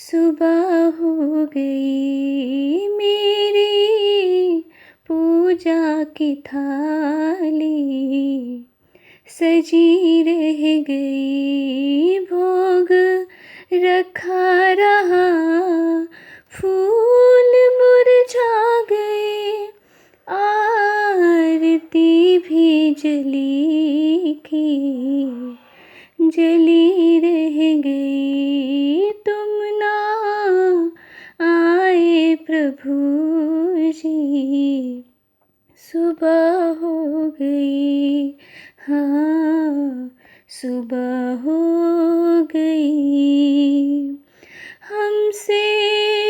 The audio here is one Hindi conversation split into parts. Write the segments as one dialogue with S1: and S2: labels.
S1: सुबह हो गई मेरी पूजा की थाली, सजी रह गई भोग रखा रहा, फूल मुरझा गए आरती भी जली की जली रह गई, तुम ना आए प्रभु जी। सुबह हो गई, हाँ सुबह हो गई। हमसे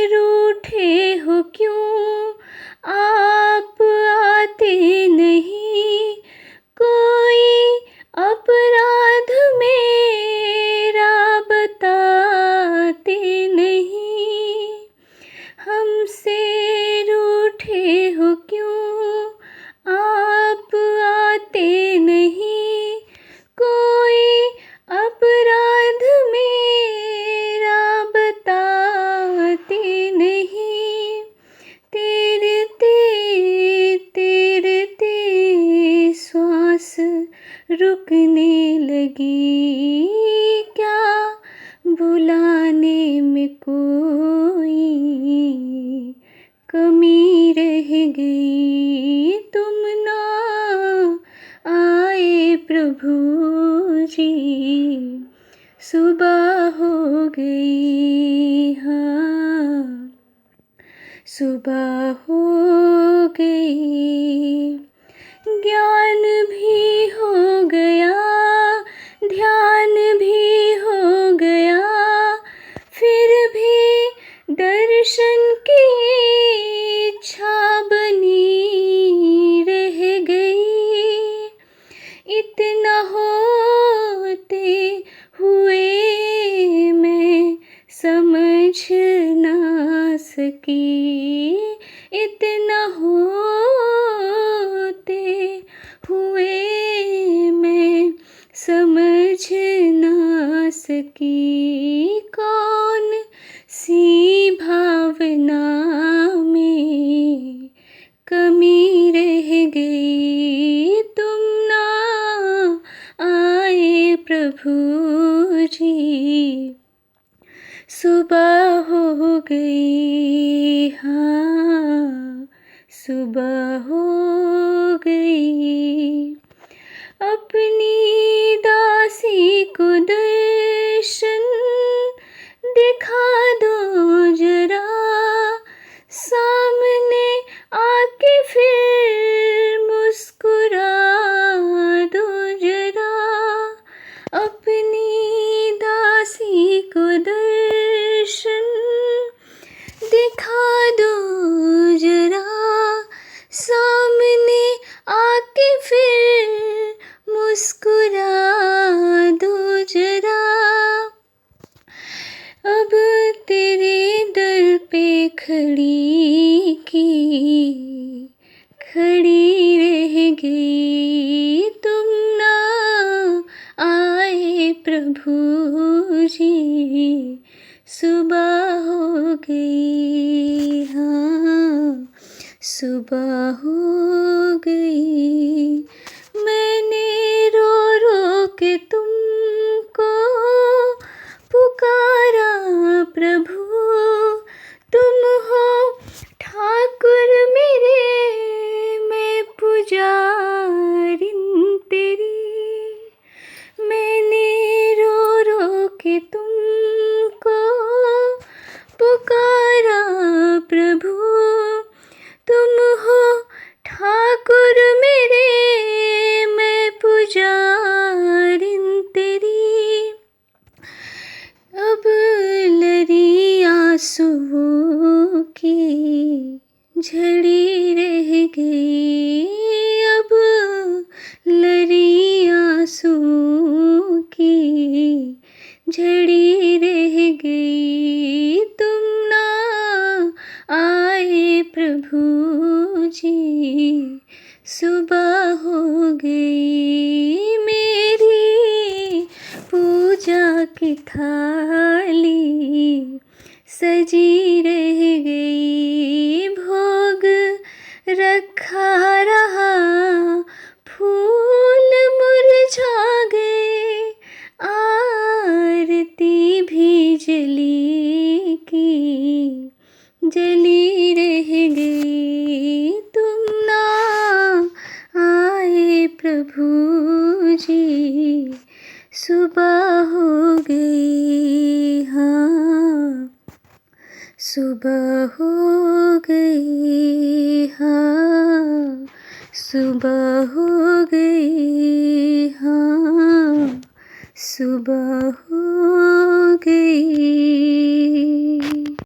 S1: रूठे हो क्यों आप आते नहीं, कोई अपराध मेरा बताते नहीं। हमसे रूठे हो क्यों आप आते नहीं, कोई अपराध मेरा बताते नहीं। तैरते तैरते श्वास रुकने लगी, क्या बुलाने में कोई कमी रह गई, तुम ना आए प्रभु जी। सुबह हो गई, हाँ सुबह हो गई। ज्ञान भी हो गया, ध्यान भी हो गया, फिर भी दर्शन की इच्छा बनी रह गई। इतना होते हुए मैं समझ ना सकी, इतना होते हुए मैं समझ ना सकी, कौन सी भावना में कमी रह गई, तुम ना आए प्रभु जी। सुबह हो गई, हाँ सुबह हो गई। अपनी दासी को दर्शन दिखा दो जरा, सामने आके फिर मुस्कुरा दो जरा। अपनी दासी को दर्शन दिखा दो जरा, सामने आके फिर मुस्कुरा दो जरा। अब तेरे दर पे खड़ी रह गई, तुम ना आए प्रभु जी। सुबह हो गई, हाँ सुबह हो गई। मैंने रो रो के तुमको पुकारा प्रभु, तुम हो ठाकुर मेरे, मैं पुजारिन तेरी। मैंने रो रो के तुमको पुकारा प्रभु, तुम हो ठाकुर मेरे, मैं पुजारिन तेरी। अब लरी आंसुओं की झड़ी रह गई, अब लरी आंसुओं की झड़ी रह गई, तुम ना आए प्रभु जी। सुबह हो गई मेरी पूजा की थाली, सजी रह गई, भोग रखा रहा, फूल मुरझा गए, आरती भी जली की जली रह गई। तुम ना आए प्रभु जी, सुबह हो गई, हाँ सुबह हो गई, हाँ सुबह हो गई, हाँ सुबह हो गई।